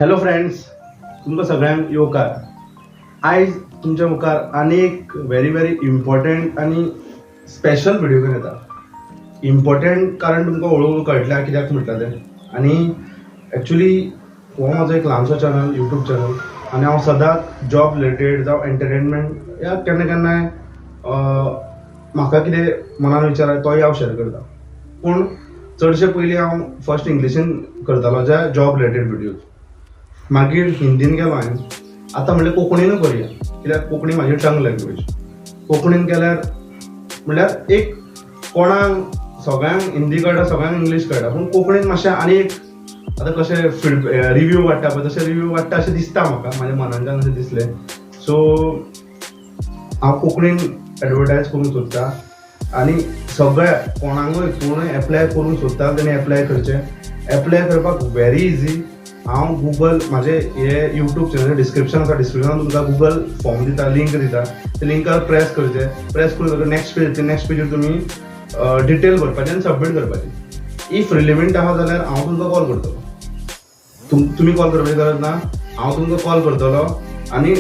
Hello friends, तुमकां सगळ्यांक येवकार. आयज तुमच्या मुखार आनीक व्हेरी इम्पॉर्टंट आनी स्पेशल व्हिडिओ घेवन येता. इम्पॉर्टंट कारण तुमकां हळू कळटलें कित्याक म्हटलां तें. आनी एक्चुली हो म्हाजो एक ल्हानसो चॅनल, यूट्यूब चॅनल, आनी हांव सदांच जॉब रिलेटेड जावं एंटरटेनमेंट या केन्ना म्हाका कितें मनान विचार आसा तोय हांव शेअर करता. पूण चडशे पयलीं हांव फर्स्ट इंग्लिशीन करतालो, जे जॉब रिलेटेड व्हिडिओज. मागीर हिंदीन गेलो हांवें. आतां म्हणल्यार कोंकणीनूय करुया, कित्याक कोंकणी म्हाजी टंग लँग्वेज. कोंकणीन केल्यार म्हणल्यार एक कोणाक सगळ्यांक हिंदी कळटा, सगळ्यांक इंग्लीश कळटा, पूण कोंकणीन मातशें आनी एक आतां कशें रिव्यू वाडटा पळय तशें रिव्यू वाडटा अशें दिसता म्हाका, म्हाज्या मनांतल्यान अशें दिसलें. सो हांव कोंकणीन एडवर्टायज करूंक सोदता आनी सगळ्या कोणाकूय कोणूय एप्लाय करूंक सोदता तेणी एप्लाय करचें. एप्लाय करपाक व्हेरी इजी. हांव गुगल म्हाजे हे यूट्यूब चॅनल डिस्क्रिप्शन आसा, डिस्क्रिप्शनान तुमकां गुगल फॉर्म दिता, लिंक दिता. ते लिंकार प्रेस करचें. प्रेस करून नेक्स्ट पेजीर तुमी डिटेल भरपाचें आनी सबमीट करपाचें. इफ रिलेवंट आहा जाल्यार हांव तुमकां कॉल करतलो. तुमी कॉल करपाची गरज ना, हांव तुमकां कॉल करतलो. आनी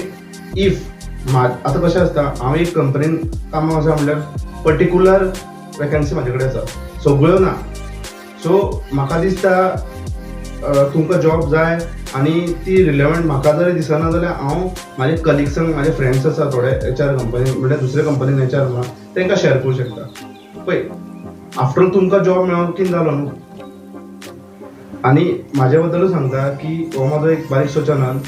इफ आतां कशें आसता, हांव एक कंपनीन कामाक आसा म्हणल्यार पर्टिक्युलर वॅकन्सी म्हाजे कडेन आसा, सगळ्यो ना. सो म्हाका दिसता तुमकां जॉब जाय आनी ती रिलेवंट म्हाका जर दिसना जाल्यार हांव म्हाजे कलिग्सांक, म्हाजे फ्रेंड्स आसा थोडे HR कंपनीन, म्हणल्यार दुसरे कंपनीन HR आसा, तांकां शेअर करूं शकता. पळय, आफ्टर तुमकां जॉब मेळोन जालो न्हू. आनी म्हाजे बद्दलूच सांगता की हो म्हाजो एक बारीकसो चॅनल.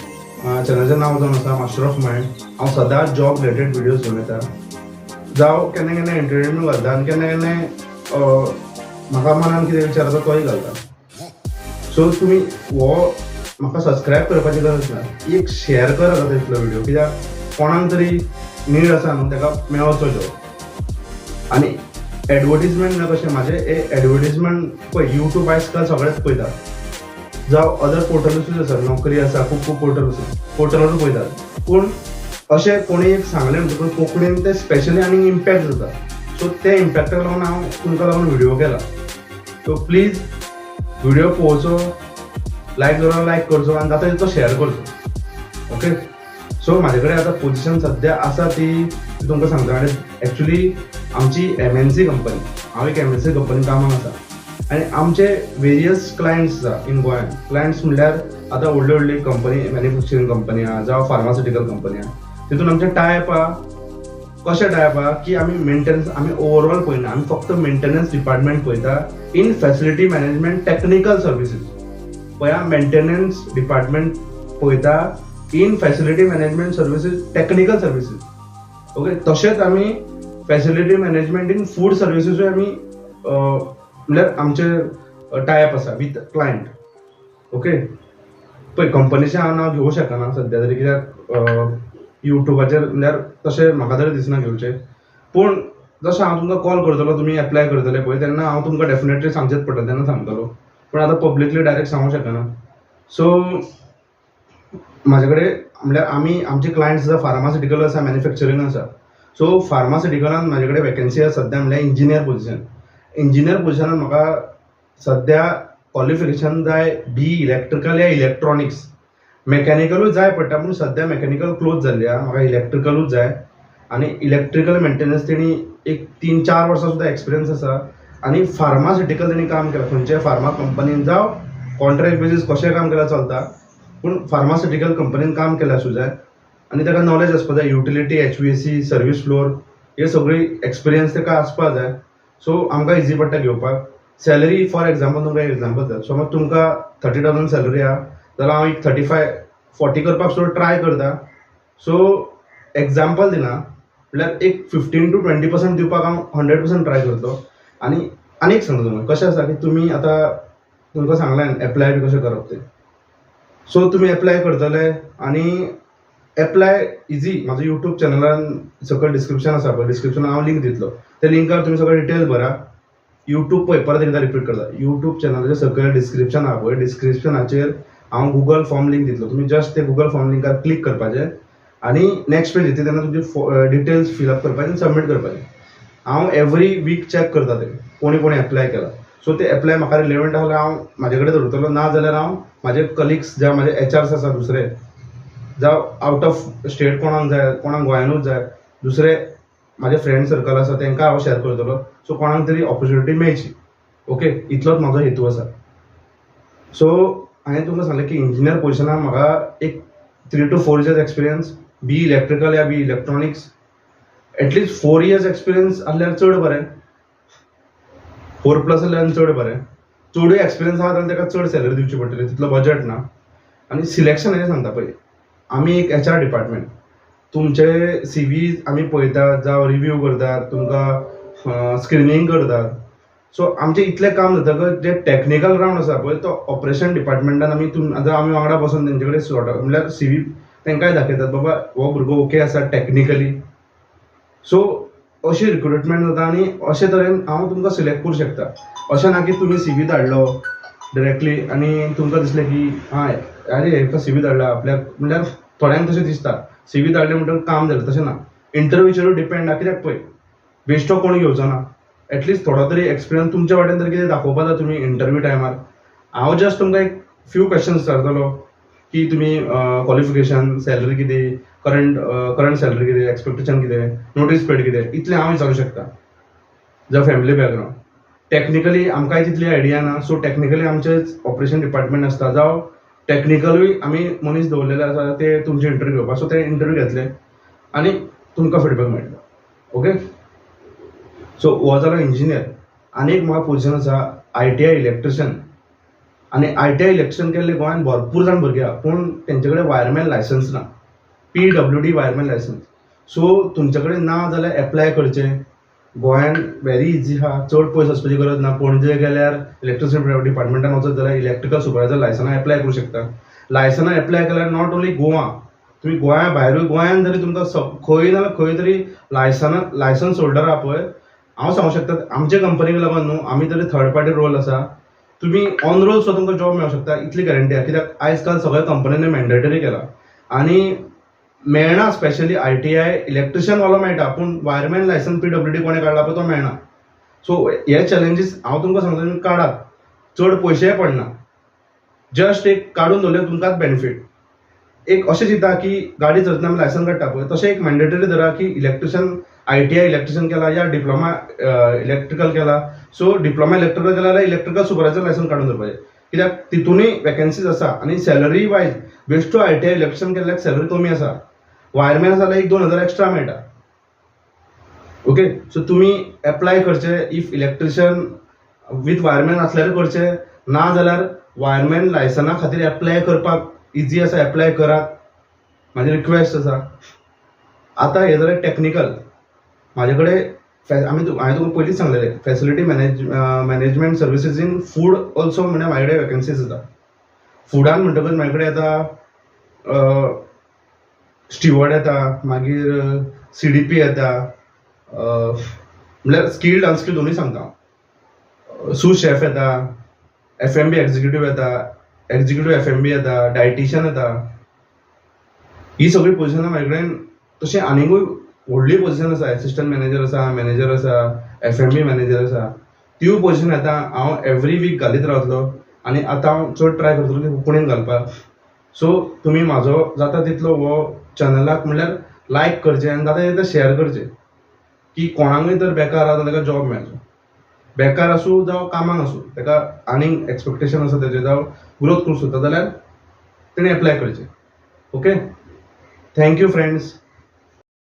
चॅनलाचें नांव जावन आसा मास्टर ऑफ मायंड. हांव सदांच जॉब रिलेटेड व्हिडिओज घेवन येता. जावं केन्ना एंटरटेनमेंट घालता आनी केन्ना म्हाका मनान कितें विचार आसा तोय घालता. सो तुमी हो म्हाका सबस्क्रायब करपाची गरज ना, एक शेअर करात आतां इतलो व्हिडिओ, कित्याक कोणाक तरी नीड आसा न्हू, ताका मेळचो जॉब. आनी एडवर्टिजमेंट ना कशें म्हाजें एडवर्टिजमेंट पळय यूट्यूब आयज काल सगळेच पळयता, जावं अदर पोर्टलूच आसा, नोकरी आसा, खूब पोर्टलूच पळयतात. पूण अशें कोणी एक सांगलें म्हणटकूच कोंकणीन तें स्पेशली आनी इम्पॅक्ट जाता. सो ते इम्पॅक्टाक लागून हांव तुमकां लागून व्हिडिओ केला. सो प्लीज व्हिडिओ पळोवचो, लायक करचो आनी जाता तितलो शेअर करचो. ओके. सो म्हाजे कडेन आतां पोजिशन सद्या आसा ती तुमकां सांगता. आनी एक्चुली आमची MNC कंपनी, हांव एक MNC कंपनी कामाक आसा. आनी आमचे वेरियस क्लायंट्स आसा इन गोंयान. क्लायंट्स म्हणल्यार आतां व्हडली कंपनी, मॅन्युफॅक्चरींग कंपनी आहा, जावं फार्मास्युटिकल कंपनी आहा. तितून आमचे टायप आहा. कशें टायप आहा की आमी मेंटेनन्स, आमी ओवरऑल पळयना, आमी फक्त मेंटेनन्स डिपार्टमेंट पळयता in facility management technical services. पळया, मेंटेनन्स डिपार्टमेंट पळयता in facility management services, technical services. Okay. तशेंच आमी फॅसिलिटी मॅनेजमेंट इन फूड सर्विसीसूय आमी म्हणल्यार आमचे टायप आसा विथ क्लायंट. ओके. पळय, कंपनीचें हांव नांव घेवं शकना सद्या तरी, कित्याक युट्यूबाचेर म्हणल्यार तशें म्हाका तरी दिसना घेवचें. पूण जसो हांव तुमकां कॉल करतलो, तुमी एप्लाय करतले पळय, तेन्ना हांव तुमकां डेफिनेटली सांगचेच पडटलें, तेन्ना सांगतलो. पूण आतां पब्लिकली डायरेक्ट सांगूंक शकना. सो म्हाजे कडेन म्हणल्यार आमचे क्लायंट्स आसा, फार्मास्युटिकल आसा, मॅन्युफॅक्चरींग आसा. सो फार्मास्युटिकलान म्हाजे कडेन वॅकन्सी आसा सद्या, म्हणल्यार इंजिनियर पोजिशन. इंजिनियर पोजिशनान म्हाका सद्या क्वॉलिफिकेशन जाय BE इलेक्ट्रिकल या इलेक्ट्रॉनिक्स. मेकॅनिकलूच जाय पडटा, पूण सद्या मेकॅनिकल क्लोज जाल्ली आहा, म्हाका इलेक्ट्रिकलूच जाय. आनी इलेक्ट्रिकल मेंटेनन्स तेणी एक 3-4 वर्सां सुद्दां एक्सपिरियन्स आसा. आनी फार्मास्युटिकल तेणी काम केलां, खंयच्याय फार्मा कंपनीन जावं कॉन्ट्रॅक्ट बेजीस कशें काम केल्यार चलता, पूण फार्मास्युटिकल कंपनीन काम केल्यार सुद्दां जाय. आनी ताका नॉलेज आसपा जाय, युटिलिटी, HVAC, सर्वीस फ्लोर, हे सगळी एक्सपिरियन्स ताका आसपा जाय. सो आमकां इजी पडटा घेवपाक. सॅलरी फॉर एग्जाम्पल तुमकां एक एग्जाम्पल जाय. समज तुमकां 30,000 सॅलरी आहा जाल्यार हांव एक 35-40 करपाक सुद्दां ट्राय करता. सो एग्जाम्पल दिना म्हणल्यार एक 15 to 20% दिवपाक हांव 100% ट्राय करतलो. आनी एक सांगता तुमकां कशें आसा की तुमी आतां तुमकां सांगलें एप्लाय बी कशें करप तें. सो तुमी एप्लाय करतले आनी एप्लाय इजी. म्हाजो यूट्यूब चॅनलान सकयल डिस्क्रिप्शन आसा पळय, डिस्क्रिप्शनान हांव लिंक दितलो. त्या लिंकार तुमी सगळे डिटेल्स भरा. यूट्यूब पळय, परत एकदां रिपीट करता, यूट्यूब चॅनलाचेर सकयल डिस्क्रिप्शन आहा पळय, डिस्क्रिप्शनाचेर हांव गुगल फॉर्म लिंक दितलो. तुमी जस्ट ते गुगल फॉर्म लिंकार क्लिक करपाचें आनी नेक्स्ट पेज येता तेन्ना तुमचे डिटेल्स फिलअप करपाचे आनी सबमीट करपाचे. हांव एवरी वीक चॅक करता ते कोणी एप्लाय केला. सो ते एप्लाय म्हाका रिलेवंट आसल्यार हांव म्हाजे कडेन दवरतलो, ना जाल्यार हांव म्हाजे कलिग्स जे म्हाजे HRs आसा दुसरे, जावं आउट ऑफ स्टेट कोणाक जाय, कोणाक गोंयानूच जाय, दुसरे म्हाजे फ्रेंड सर्कल आसा तांकां हांव शेअर करतलो, सो कोणाक तरी ऑपॉर्च्युनिटी मेळची. ओके, इतलोच म्हाजो हेतू आसा. सो हांवें तुमकां सांगलें की इंजिनियर पोजिशनाक म्हाका एक 3 to 4 years experience, B electrical या B electronics, at least 4 years experience आसल्यार चड बरें, 4+ आसल्यार चड बरें. चडूय एक्सपिरियन्स आसा जाल्यार ताका चड सॅलरी दिवची पडटली, तितलो बजट ना. आनी सिलेक्शन हेजें सांगता पळय, आमी एक HR डिपार्टमेंट, तुमचे CV आमी पळयतात, जावं रिव्यू करतात, तुमकां स्क्रिनींग करतात. सो आमचें इतलें काम जातकच जे टॅक्निकल रावंड आसा पळय तो ऑपरेशन डिपार्टमेंटान आमी वांगडा बसून तेंचे कडेन सॉर्ट आउट, म्हणल्यार CV तांकांय दाखयतात, बाबा हो भुरगो ओके आसा टॅक्निकली. सो अशी रिक्रुटमेंट जाता आनी अशे तरेन हांव तुमकां सिलेक्ट करूं शकता. अशें ना की तुमी CV धाडलो डायरेक्टली आनी तुमकां दिसलें की अरे हेका CV धाडला आपल्याक, म्हणल्यार थोड्यांक तशें दिसता CV धाडलें म्हणटकच काम जालें, तशें ना. इंटरव्यूचेरूय डिपेंड ना, कित्याक पळय बेश्टो कोण घेवचो ना. एटलीस्ट थोडो तरी एक्सपिरियन्स तुमच्या वाटेन तरी कितें दाखोवपा जाय तुमी इंटरव्यू टायमार. हांव जस्ट तुमकां एक फ्यू क्वेश्चन्स विचारतलो की तुमी क्वॉलिफिकेशन, सॅलरी कितें, करंट सॅलरी कितें, एक्सपेक्टेशन कितें, नोटीस पीरियड कितें, इतलें हांव विचारूं शकता. जावं फॅमिली बॅकग्रावंड. टॅक्निकली आमकांय तितली आयडिया ना, सो टॅक्निकली आमचें ऑपरेशन डिपार्टमेंट आसता, जावं टॅक्निकलूय आमी मनीस दवरलेले आसा ते तुमचे इंटरव्यू घेवपाक, सो ते इंटरव्यू घेतले आनी तुमकां फीडबॅक मेळटलो. ओके, सो हो जालो इंजिनियर. आनी एक म्हाका पोजिशन आसा ITI इलेक्ट्रिशियन. आनी ITI इलेक्ट्रिशियन केल्ले गोंयान भरपूर जाण भुरगे आहा, पूण तेंचे कडेन वायरमॅन लायसन्स ना, PWD वायरमॅन लायसन्स. सो तुमचे कडेन ना जाल्यार एप्लाय करचें. गोंयान व्हेरी इजी आहा, चड पयस वचपाची गरज ना. पणजे गेल्यार इलेक्ट्रिसिटी डिपार्टमेंटान वचत जाल्यार इलेक्ट्रिकल सुपरवायझर लायसना एप्लाय करूं शकता. लायसना एप्लाय केल्यार नॉट ओन्ली गोवा, तुमी गोंया भायरूय, गोंयान जरी तुमकां खंय नाल्यार खंय तरी लायसन्स होल्डर आहा पळय, हांव सांगूं शकता आमचे कंपनीक लागून न्हू, आमी तरी थर्ड पार्टी रोल आसा, तुमी ऑन रोल सुद्दां तुमकां जॉब मेळूंक शकता, इतली गॅरंटी आहा. कित्याक आयज काल सगळ्या कंपनींनी मॅन्डेटरी केला आनी मेळना. स्पेशली ITI इलेक्ट्रिशियन वालो मेळटा, पूण वायरमॅन लायसन्स PWD कोणें काडला पळय तो मेळना. सो हे चॅलेंजीस हांव तुमकां सांगता, तुमी काडात, चड पयशेय पडना, जस्ट एक काडून दवरल्यार तुमकांच बेनिफीट. एक अशें चिंता की गाडी चलतना आमी लायसन्स काडटा पळय, तशें एक मॅन्डेटरी धरा की इलेक्ट्रिशियन, ITI इलेक्ट्रिशियन केला या डिप्लोमा इलेक्ट्रिकल केला, सो डिप्लोमा इलेक्ट्रिकल केला जाल्यार इलेक्ट्रिकल सुपरवायझर लायसन्स काडून दवरपाचें. कित्याक तितूनय वॅकन्सीज आसा आनी सॅलरी वायज बेश्टो ITI इलेक्ट्रिशियन केल्ल्याक सॅलरी कमी आसा, वायरमॅन आसा जाल्यार 1-2 हजार एक्स्ट्रा मेळटा. ओके, सो तुमी एप्लाय करचें. इफ इलेक्ट्रिशियन वीथ वायरमॅन आसल्यार करचें, ना जाल्यार वायरमॅन लायसना खातीर एप्लाय करपाक इजी आसा, एप्लाय करात, म्हाजी रिक्वेस्ट आसा. आतां हे जालें टॅक्निकल. म्हाजे कडेन हांवें तुका पयलींच सांगलेलें facility management services in food also, म्हणजे म्हाजे कडेन वॅकन्सीज आसा. फुडान म्हणटकच म्हाजे कडेन येता स्टिवर्ड येता, मागीर CDP येता, म्हणल्यार स्किल्ड अनस्किल्ड दोनूय सांगता हांव. सूस शेफ येता, FMB एक्झिक्युटीव येता, एक्झिक्युटीव FMB येता, डायटिशियन येता. ही सगळी पोजिशनां म्हाजे कडेन. तशें आनिकूय व्हडली पोजिशन आसा, एसिस्टंट मॅनेजर आसा, FMB मॅनेजर आसा, त्योय पोजिशन येता. हांव एवरी वीक घालीत रावतलो आनी आतां हांव चड ट्राय करतलो की कोंकणीन घालपाक. सो तुमी म्हाजो जाता तितलो हो चॅनलाक म्हणल्यार लायक करचें आनी जाता तितलें शेअर करचें, की कोणाकूय जर बेकार आसा ताका जॉब मेळचो. बेकार आसूं जावं कामाक आसूं, ताका आनीक एक्सपेक्टेशन आसा तेजें, जावं ग्रोथ करूंक सोदता जाल्यार तेणें एप्लाय करचें. Okay, thank you friends.